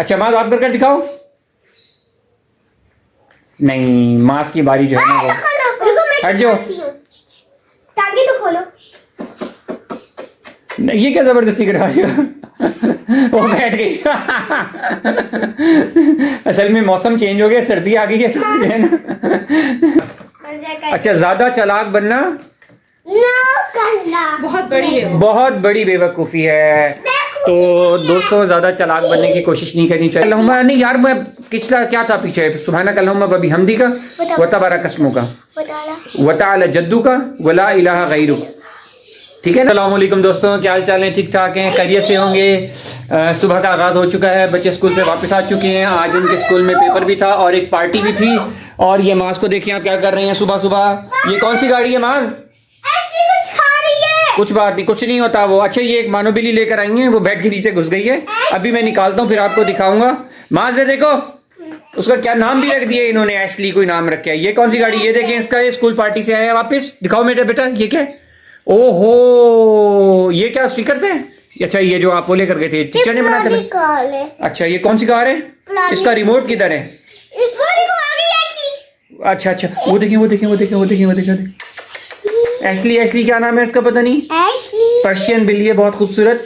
अच्छा माज आप कर दिखाओ। नहीं, माज की बारी जो है ना वो हट जाओ। टांगे तो खोलो। नहीं, ये क्या जबरदस्ती करा रही हो? वो बैठ गई। असल में मौसम चेंज हो गया, सर्दी आ गई है तो है ना। अच्छा, ज्यादा चालाक बनना बहुत बड़ी बेवकूफ़ी है। तो दोस्तों, ज़्यादा चालाक बनने की कोशिश नहीं करनी चाहिए। अल्लाहुम्मा नहीं यार, मैं पिछला क्या था पीछे, सुबहानक अल्लाहुम्मा व बिहम्दी का व तबारक अस्मुक का व तआला जद्दू का वला इलाहा गैरुक। ठीक है ना। अस्सलाम वालेकुम दोस्तों, क्या हाल चाल है? ठीक ठाक हैं, खैरियत से होंगे। सुबह का आगाज़ हो चुका है, बच्चे स्कूल से वापस आ चुके हैं। आज उनके स्कूल में पेपर भी था और एक पार्टी भी थी। और ये माज को देखिए आप क्या कर रहे हैं सुबह सुबह। ये कौन सी गाड़ी है माज? कुछ बात नहीं, कुछ नहीं होता वो। अच्छा, ये एक मानो बिल्ली लेकर आई है, वो बेड के नीचे घुस गई है। अभी मैं निकालता हूँ, फिर आपको दिखाऊंगा। माज ये देखो, उसका क्या नाम भी रख दिया इन्होंने, एशली कोई नाम रख के। ये कौन सी गाड़ी? ये देखें, इसका ये स्कूल पार्टी से आया वापस। दिखाओ मेरे बेटा, ये क्या है? ओहो, ये क्या स्टिकर्स है? अच्छा, ये जो आप वो लेकर गए थे, टीचर ने बना कर। अच्छा, ये कौन सी कार है? इसका रिमोट किधर है? अच्छा अच्छा, वो देखें वो देखें वो देखें वो देखें वो देखें। एशली, एशली क्या नाम है इसका? पता नहीं। पर्शियन बिल्ली है, बहुत खूबसूरत।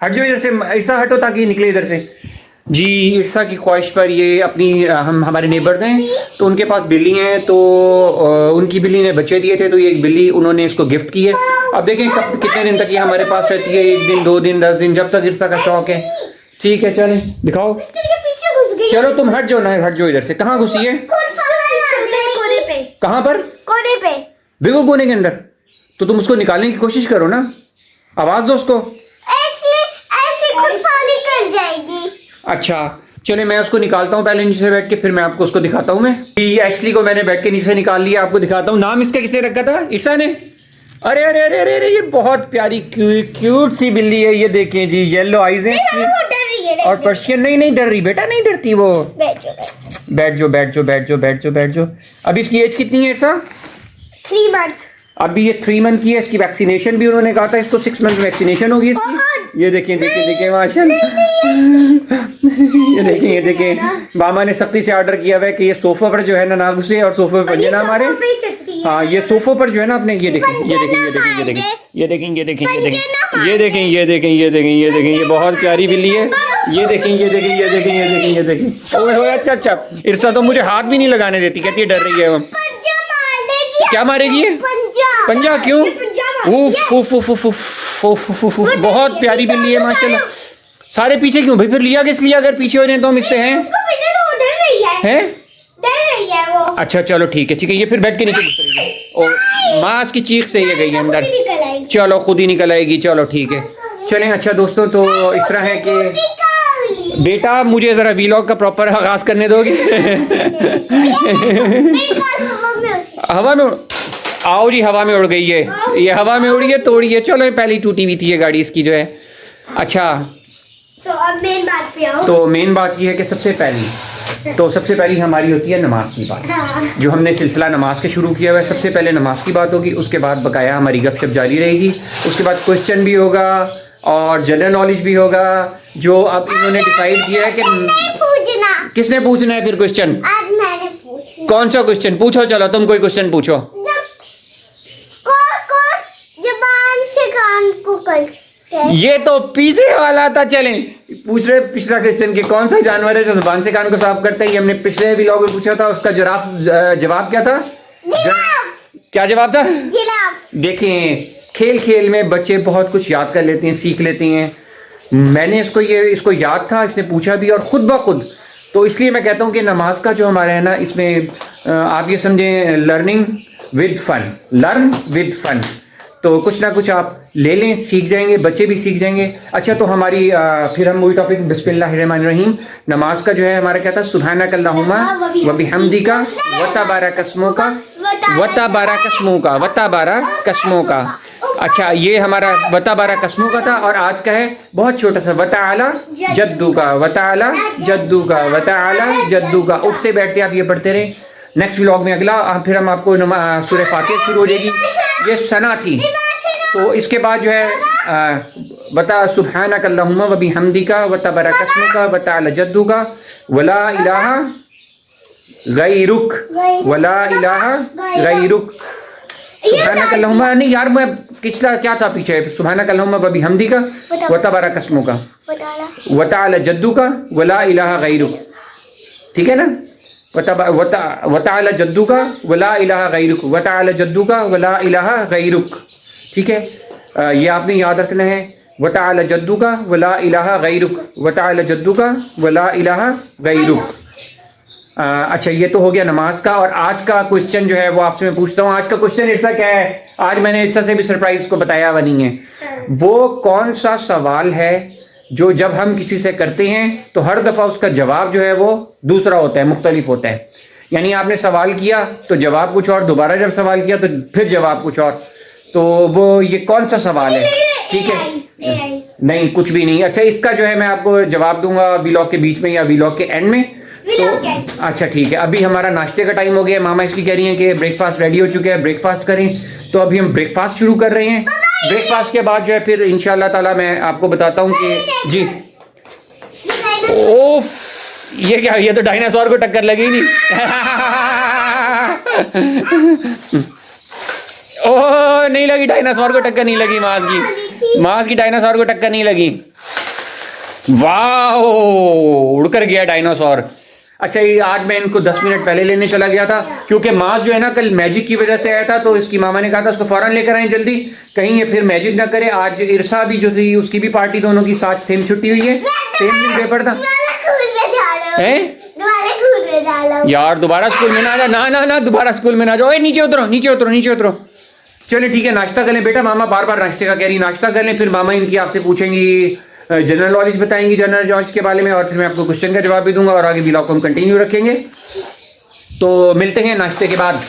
हट जाओ इधर से, इरसा हटो ताकि ये निकले इधर से। जी, इरसा की ख्वाहिश पर ये अपनी हमारे नेबर्स हैं तो उनके पास बिल्ली हैं, तो उनकी बिल्ली ने बच्चे दिए थे, तो ये एक बिल्ली उन्होंने इसको गिफ्ट की है। अब देखें कब कितने दिन तक ये हमारे पास रहती है, 1 दिन 2 दिन 10 दिन, जब तक इरसा का शौक है। ठीक है, चलें दिखाओ। चलो तुम हट जाओ ना, हट जाओ इधर से। कहाँ घुसी है? कहाँ पर? कोने पे, बिल्कुल कोने के अंदर। तो तुम उसको निकालने की कोशिश करो ना, आवाज दो उसको। ऐसे निकल जाएगी। अच्छा चले, मैं उसको निकालता हूँ पहले नीचे बैठ के, फिर मैं आपको उसको दिखाता हूँ। मैं एशली को मैंने बैठ के नीचे निकाल लिया, आपको दिखाता हूँ। नाम इसका किसने रखा था? इरसा ने। अरे अरे अरे अरे अरे, ये बहुत प्यारी क्यूट सी बिल्ली है। ये देखें जी, येलो आइज है और पर्शियन। नहीं नहीं डर रही बेटा, नहीं डरती वो। बैठ जाओ बैठ जाओ बैठ जाओ बैठ जाओ बैठ जाओ। अब इसकी एज कितनी है इरसा? 3 मंथ। अभी ये 3 मंथ की है। इसकी वैक्सीनेशन भी उन्होंने कहा था इसको 6 मंथ वैक्सीनेशन होगी इसकी। ये देखें देखें देखें माशाल्लाह। ये देखें मामा ने सख्ती से ऑर्डर किया हुआ है कि ये सोफा पर जो है ना घुसे और सोफे पर पंजे ना मारे। हाँ, ये सोफे पर जो है ना अपने, ये देखें ये देखें ये देखें ये देखें ये देखें ये देखें ये देखें ये देखें ये देखें ये देखें ये देखें, ये बहुत प्यारी बिल्ली है। ये देखें ये देखें ये देखें ये देखें ये देखें। ओए अच्छा अच्छा, इरसा तो मुझे हाथ भी नहीं लगाने देती, कहती है डर रही है वो। क्या मारेगी ये? पंजा क्यों? उफ उफ उफ उफ उफ उफ, बहुत प्यारी बिल्ली है माशाल्लाह। सारे पीछे क्यों भाई? फिर लिया किस लिए? अगर पीछे हो रहे हैं तो हम इससे हैं वो। अच्छा चलो ठीक है ठीक है, ये फिर बेड के नीचे घुस रही है। और माँ की चीख से ये गई अंदर। चलो खुद ही निकल आएगी, चलो ठीक है चलें। अच्छा दोस्तों, तो इस तरह है कि बेटा मुझे जरा वीलॉग का प्रॉपर आगाज करने दोगे? हवा में आओ जी, हवा में उड़ गई है, ये हवा में उड़ी है, तोड़ी है। चलो, पहले टूटी हुई थी ये गाड़ी इसकी जो है। अच्छा अब मेन बात पे आओ। तो मेन बात ये है कि सबसे पहली हमारी होती है नमाज की बात। जो हमने सिलसिला नमाज के शुरू किया हुआ है, सबसे पहले नमाज की बात होगी, उसके बाद बकाया हमारी गपशप जारी रहेगी, उसके बाद क्वेश्चन भी होगा और जनरल नॉलेज भी होगा। जो अब इन्होंने डिसाइड किया है कि किसने पूछना है फिर क्वेश्चन? आज मैंने पूछना। कौन सा क्वेश्चन पूछो? चलो तुम कोई क्वेश्चन पूछो। जबान से कान को कल। ये तो पीछे वाला था। चलें पूछ रहे पिछला क्वेश्चन के कौन सा जानवर है जो जुबान से कान को साफ करता है? ये हमने पिछले व्लॉग में पूछा था, उसका जवाब क्या था? क्या जवाब था? देखें, खेल खेल में बच्चे बहुत कुछ याद कर लेते हैं, सीख लेते हैं। मैंने इसको याद था, इसने पूछा भी और खुद ब खुद। तो इसलिए मैं कहता हूँ कि नमाज का जो हमारा है ना, इसमें आप ये समझें learning with fun, learn with fun. तो कुछ ना कुछ आप ले लें, सीख जाएंगे, बच्चे भी सीख जाएंगे। अच्छा, तो हमारी फिर हम वही टॉपिक बिस्मिल्लाहिर्रहमानिर्रहीम। नमाज का जो है हमारा क्या था? सुब्हानक अल्लाहुम्मा व बिहम्दिका व तबारक अस्मुका व तबारक अस्मुका व तबारक अस्मुका। अच्छा, ये हमारा वताबारा कस्मों का था। और आज का है बहुत छोटा सा, वताला जद्दू का, वताला जद्दू का, वताला जद्दू का। उठते बैठते आप ये पढ़ते रहे। नेक्स्ट व्लॉग में अगला फिर हम आपको सूरह फातिहा शुरू हो जाएगी। ये सना थी, तो इसके बाद जो है बता सुब्हानक अल्लाहुम्मा व बिहम्दिका व तबारक अस्मुका व तआला जद्दुका वला इलाहा गैरुक वला इलाहा गैरुक। सुब्हानक अल्लाहुम्मा नहीं यार, मैं पिछला क्या था पीछे, सुब्हानक अल्लाहुम्मा व बिहम्दिका व तबारक अस्मुका व तआला जद्दुका वला इलाहा गैरुक, ठीक है ना। व तआला जद्दुका वला इलाहा गैरुक, व तआला जद्दुका वला इलाहा गैरुक, ठीक है। ये आपने याद रखना है, व तआला जद्दुका वला इलाहा गैरुक, व तआला जद्दुका वला इलाहा गैरुक। अच्छा, ये तो हो गया नमाज का। और आज का क्वेश्चन जो है वो आपसे मैं पूछता हूँ। आज का क्वेश्चन इर्सा क्या है, आज मैंने इर्सा से भी सरप्राइज को बताया हुआ नहीं है। वो कौन सा सवाल है जो जब हम किसी से करते हैं तो हर दफ़ा उसका जवाब जो है वो दूसरा होता है, मुख्तलिफ होता है। यानी आपने सवाल किया तो जवाब कुछ और, दोबारा जब सवाल किया तो फिर जवाब कुछ और। तो वो ये कौन सा सवाल है, ठीक है? नहीं, कुछ भी नहीं। अच्छा, इसका जो है मैं आपको जवाब दूंगा व्लॉग के बीच में या व्लॉग के एंड में। तो अच्छा ठीक है, अभी हमारा नाश्ते का टाइम हो गया। मामा इसकी कह रही हैं कि ब्रेकफास्ट रेडी हो चुके हैं, ब्रेकफास्ट करें। तो अभी हम ब्रेकफास्ट शुरू कर रहे हैं। ब्रेकफास्ट के बाद जो है फिर इंशाल्लाह ताला मैं आपको बताता हूँ कि जी ओफ, ये क्या, ये तो डायनासोर को टक्कर लगी नहीं। ओह, नहीं लगी, डायनासोर को टक्कर नहीं लगी, मास की डायनासोर को टक्कर नहीं लगी। वाह, उड़कर गया डायनासोर। अच्छा, ये आज मैं इनको 10 मिनट पहले लेने चला गया था क्योंकि मास जो है ना कल मैजिक की वजह से आया था, तो इसकी मामा ने कहा था उसको फौरन लेकर आए जल्दी, कहीं ये फिर मैजिक ना करे। आज इरसा भी जो थी उसकी भी पार्टी, दोनों की साथ सेम छुट्टी हुई है, सेम दिन पेपर था। यार दोबारा स्कूल में ना जा, ना दोबारा स्कूल में ना जाओ। नीचे उतरो, नीचे उतरो, नीचे उतरो। चलिए ठीक है, नाश्ता कर लें बेटा। मामा बार बार नाश्ते का कह रही, नाश्ता कर लें। फिर मामा इनकी आपसे पूछेंगी, जनरल नॉलेज बताएंगी जनरल नॉलेज के बारे में, और फिर मैं आपको क्वेश्चन का जवाब भी दूंगा और आगे व्लॉग को हम कंटिन्यू रखेंगे। तो मिलते हैं नाश्ते के बाद।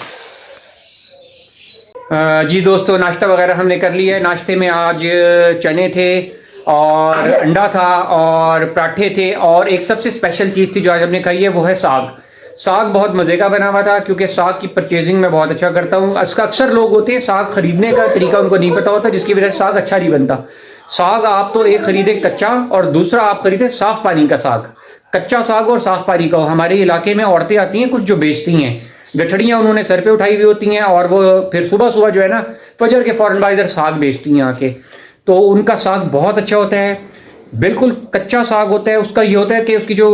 जी दोस्तों, नाश्ता वगैरह हमने कर लिया है। नाश्ते में आज चने थे और अंडा था और पराठे थे, और एक सबसे स्पेशल चीज़ थी जो आज हमने खाई है, वो है साग। साग बहुत मज़े का बना हुआ था क्योंकि साग की परचेजिंग मैं बहुत अच्छा करता हूँ। अक्सर लोग होते हैं साग खरीदने का तरीका उनको नहीं पता होता, जिसकी वजह से साग अच्छा नहीं बनता। साग आप तो एक खरीदे कच्चा और दूसरा आप खरीदे साफ पानी का साग। कच्चा साग और साफ पानी का। हमारे इलाके में औरतें आती हैं कुछ जो बेचती हैं, गठड़ियाँ उन्होंने सर पे उठाई हुई होती हैं, और वो फिर सुबह सुबह जो है ना फजर के फौरन बाद इधर साग बेचती हैं आके। तो उनका साग बहुत अच्छा होता है, बिल्कुल कच्चा साग होता है। उसका ये होता है कि उसकी जो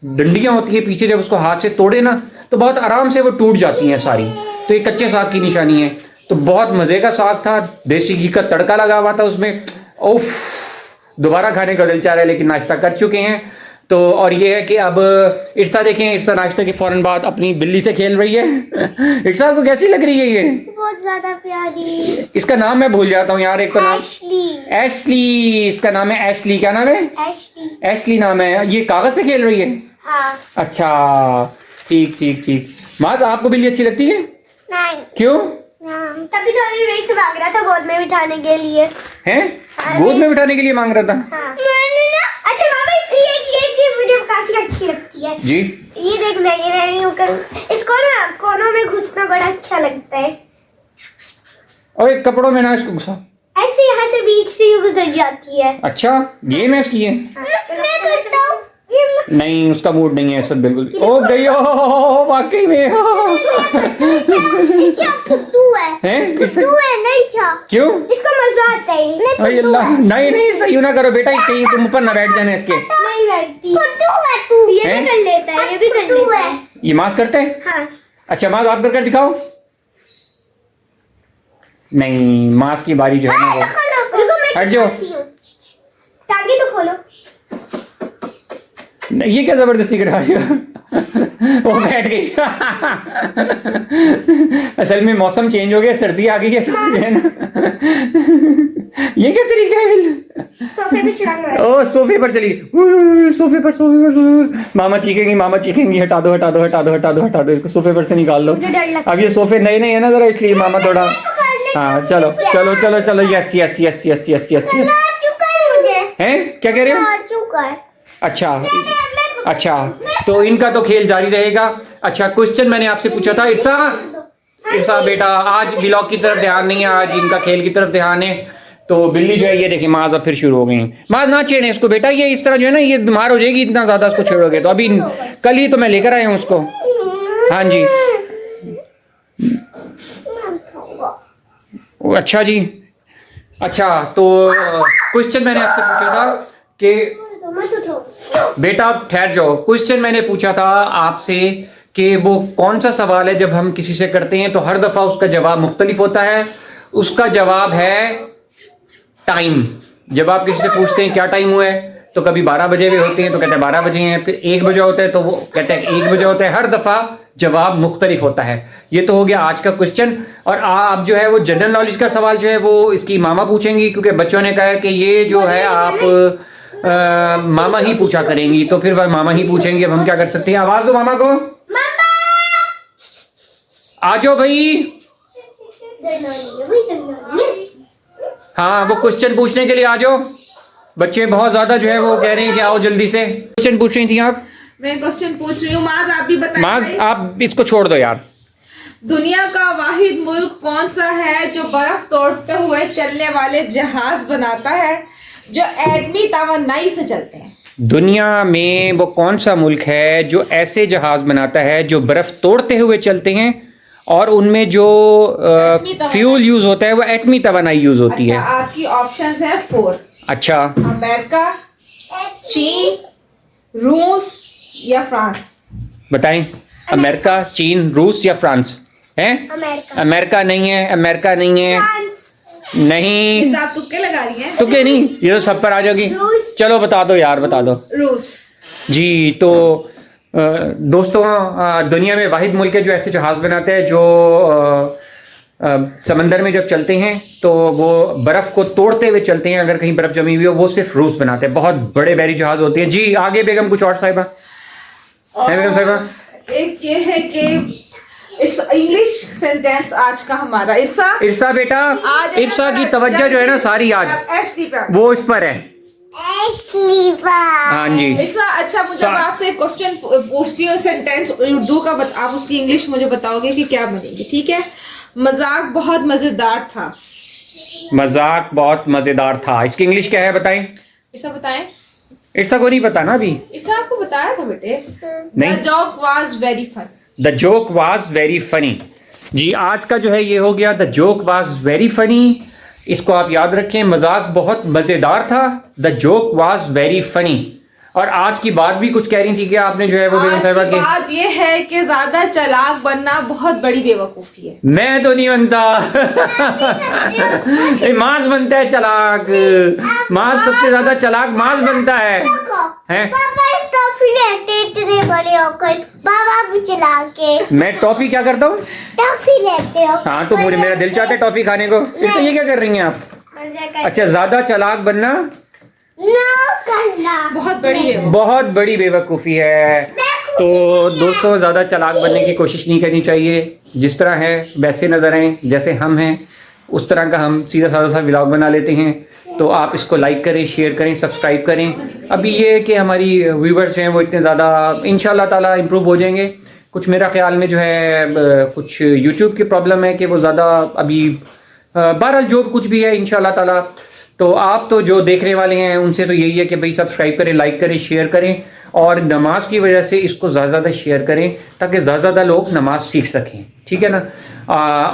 डंडियाँ होती हैं पीछे, जब उसको हाथ से तोड़े ना तो बहुत आराम से वो टूट जाती हैं सारी। तो ये कच्चे साग की निशानी है। तो बहुत मज़े का साग था, देसी घी का तड़का लगा हुआ था उसमें। उफ, दोबारा खाने का दिल चाह रहा है, लेकिन नाश्ता कर चुके हैं। तो और ये है कि अब इर्सा देखें, इर्सा नाश्ते के फौरन बाद अपनी बिल्ली से खेल रही है। इर्सा को कैसी लग रही है ये? बहुत ज्यादा प्यारी। इसका नाम मैं भूल जाता हूँ यार, एक तो नाम एशली, इसका नाम है एशली। क्या नाम है? एशली नाम है। ये कागज से खेल रही है? हाँ। अच्छा ठीक ठीक ठीक। माज, आपको बिल्ली अच्छी लगती है? नहीं। क्यों? तभी तो अभी मेरे से मांग रहा था गोद में बिठाने के लिए। हैं? गोद में बिठाने के लिए मांग रहा था? हाँ। अच्छा मामा, इसलिए ये चीज मुझे काफी अच्छी लगती है जी। ये देख, मैं इसको ना कोनों में घुसना बड़ा अच्छा लगता है। ओए, कपड़ों में ना इसको घुसा, ऐसे यहाँ से बीच से गुजर जाती है। अच्छा, गेम है इसकी है? नहीं, उसका मूड नहीं है सब बिल्कुल। ओ गई, ओ वाकई में फुट्टू है। फुट्टू है नहीं क्या? क्यों? इसका मजा आता है। अरे अल्लाह, नहीं नहीं ऐसा यूं ना करो बेटा, कहीं तुम ऊपर ना बैठ जाने इसके। नहीं बैठती। फुट्टू है तू। ये भी कर लेता है, ये भी कर लेता है। ये मास करते हैं? हाँ। अच्छा मास, आप कर दिखाओ। नहीं, मास की बारी जो है ना वो। हट जाओ। टांगे तो खोलो। ये क्या जबरदस्ती करा रही हो? वो बैठ गई। असल में मौसम चेंज हो गया, सर्दी आ गई है तो है ना। ये क्या तरीका है? सोफे पे चढ़ाना। ओ सोफे पर चली गई, सोफे पर। मामा चीखेंगी, हटा दो हटा दो हटा दो हटा दो हटा दो, इसको सोफे पर से निकाल लो। अब ये सोफे नए नए है ना जरा, इसलिए मामा थोड़ा। हाँ चलो चलो चलो चलो, yes yes yes yes yes yes yes. हैं, क्या कह रहे हो? अच्छा अच्छा, तो इनका तो खेल जारी रहेगा। अच्छा, क्वेश्चन मैंने आपसे पूछा था इरसा बेटा, आज व्लॉग की तरफ ध्यान नहीं है, आज इनका खेल की तरफ ध्यान है। तो बिल्ली जो है ये देखिए माज अब फिर शुरू हो गई हैं। माज ना छेड़े इसको बेटा, ये इस तरह जो है ना ये बीमार हो जाएगी इतना ज्यादा इसको छेड़ोगे तो। अभी कल ही तो मैं लेकर आया हूँ उसको। हाँ जी अच्छा जी। अच्छा तो क्वेश्चन मैंने आपसे पूछा था कि बेटा ठहर जाओ, क्वेश्चन मैंने पूछा था आपसे कि वो कौन सा सवाल है जब हम किसी से करते हैं तो हर दफा उसका जवाब मुख्तलिफ होता है। उसका जवाब है टाइम। जब आप किसी से पूछते हैं क्या टाइम हुआ है तो कभी 12 बजे भी होते हैं तो कहते हैं 12 बजे हैं, फिर 1 बजे होता है तो वो कहते हैं 1 बजे होता है। हर दफा जवाब मुख्तलिफ होता है। ये तो हो गया आज का क्वेश्चन। और आप जो है वो जनरल नॉलेज का सवाल जो है वो इसकी मामा पूछेंगी, क्योंकि बच्चों ने कहा है कि ये जो है आप मामा ही पूछा करेंगी, तो फिर वह मामा ही पूछेंगी। अब हम क्या कर सकते हैं, आवाज दो मामा को। आ जाओ भाई। हाँ वो क्वेश्चन पूछने के लिए आ जाओ। बच्चे बहुत ज्यादा जो है वो कह रहे हैं कि आओ जल्दी से। क्वेश्चन पूछ रही थी आप? मैं क्वेश्चन पूछ रही हूँ। माज आप भी बताइए। माज आप इसको छोड़ दो यार। दुनिया का वाहिद मुल्क कौन सा है जो बर्फ तोड़ते हुए चलने वाले जहाज बनाता है जो एटमी तवानाई से चलते हैं? दुनिया में वो कौन सा मुल्क है जो ऐसे जहाज बनाता है जो बर्फ तोड़ते हुए चलते हैं और उनमें जो फ्यूल यूज होता है वो एटमी तवानाई यूज होती अच्छा, है। आपकी ऑप्शंस है 4। अच्छा अमेरिका, चीन, रूस या फ्रांस? बताएं। अमेरिका, चीन, रूस या फ्रांस है? अमेरिका नहीं है, अमेरिका नहीं है, नहीं। आप तुक्के लगा रही हैं? तुक्के नहीं, ये तो सब पर आ जाओगी। चलो बता दो यार, बता दो। रूस जी। तो दोस्तों दुनिया में वाहिद मुल्क है जो ऐसे जहाज बनाते हैं जो समंदर में जब चलते हैं तो वो बर्फ को तोड़ते हुए चलते हैं। अगर कहीं बर्फ जमी हुई हो वो सिर्फ रूस बनाते हैं। बहुत बड़े बड़ी जहाज होते हैं। जी आगे बेगम कुछ और साहिबा है? बेगम साहिबा एक ये है कि इस इंग्लिश सेंटेंस आज का हमारा इरसा बेटा, इरसा की तवज्जो जो है ना सारी आज वो इस पर है। हाँ जी इरसा। अच्छा मुझे आपसे क्वेश्चन पूछती हूँ, सेंटेंस उर्दू का आप उसकी इंग्लिश मुझे बताओगे कि क्या बनेगी, ठीक है? मजाक बहुत मजेदार था। मजाक बहुत मजेदार था, इसकी इंग्लिश क्या है बताएं? इरसा बताएं। इरसा को नहीं पता ना अभी? इरसा आपको बताया था बेटे। नहीं। The joke was very fun. The joke was very funny. जी आज का जो है ये हो गया the joke was very funny. इसको आप याद रखें, मजाक बहुत मजेदार था, the joke was very funny. और आज की बात भी कुछ कह रही थी कि आपने जो है वो बेगम साहिबा की बात ये है कि ज्यादा चालाक बनना बहुत बड़ी बेवकूफी है। मैं तो नहीं बनता माज बनता है चालाक। माज सबसे ज्यादा चालाक माज बनता है। टॉफी लेते इतने बड़े होकर बाबा भी चला के। मैं टॉफी क्या करता हूँ? टॉफी लेते हो। हाँ तो मुझे मेरा दिल चाहता है टॉफी खाने को। इससे ये क्या कर रही हैं आप? अच्छा ज्यादा चालाक बनना बहुत बड़ी बेवकूफ़ी है। तो दोस्तों ज़्यादा चालाक बनने की कोशिश नहीं करनी चाहिए। जिस तरह है वैसे नज़र आएं, जैसे हम हैं उस तरह का हम सीधा साधा सा व्लॉग बना लेते हैं। तो आप इसको लाइक करें, शेयर करें, सब्सक्राइब करें। अभी ये है कि हमारी व्यूवर्स जो हैं वो इतने ज़्यादा इंशाल्लाह ताला इम्प्रूव हो जाएंगे। कुछ मेरा ख्याल में जो है कुछ यूट्यूब की प्रॉब्लम है कि वो ज़्यादा अभी बहरहाल जो कुछ भी है इंशाल्लाह ताला। तो आप तो जो देखने वाले हैं उनसे तो यही है कि भाई सब्सक्राइब करें, लाइक करें, शेयर करें और नमाज की वजह से इसको ज़्यादा ज़्यादा शेयर करें ताकि ज़्यादा लोग नमाज सीख सकें, ठीक है ना?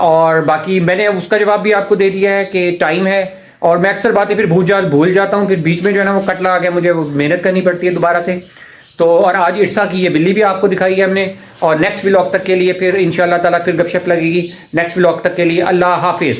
और बाकी मैंने उसका जवाब भी आपको दे दिया है कि टाइम है और मैं अक्सर बातें फिर भूल जाता हूँ, फिर बीच में जो है ना वो कट लगा गया, मुझे वो मेहनत करनी पड़ती है दोबारा से। तो और आज इरसा की ये बिल्ली भी आपको दिखाई है हमने। और नेक्स्ट व्लॉग तक के लिए फिर इंशाल्लाह ताला फिर गपशप लगेगी। नेक्स्ट व्लॉग तक के लिए अल्लाह हाफिज़।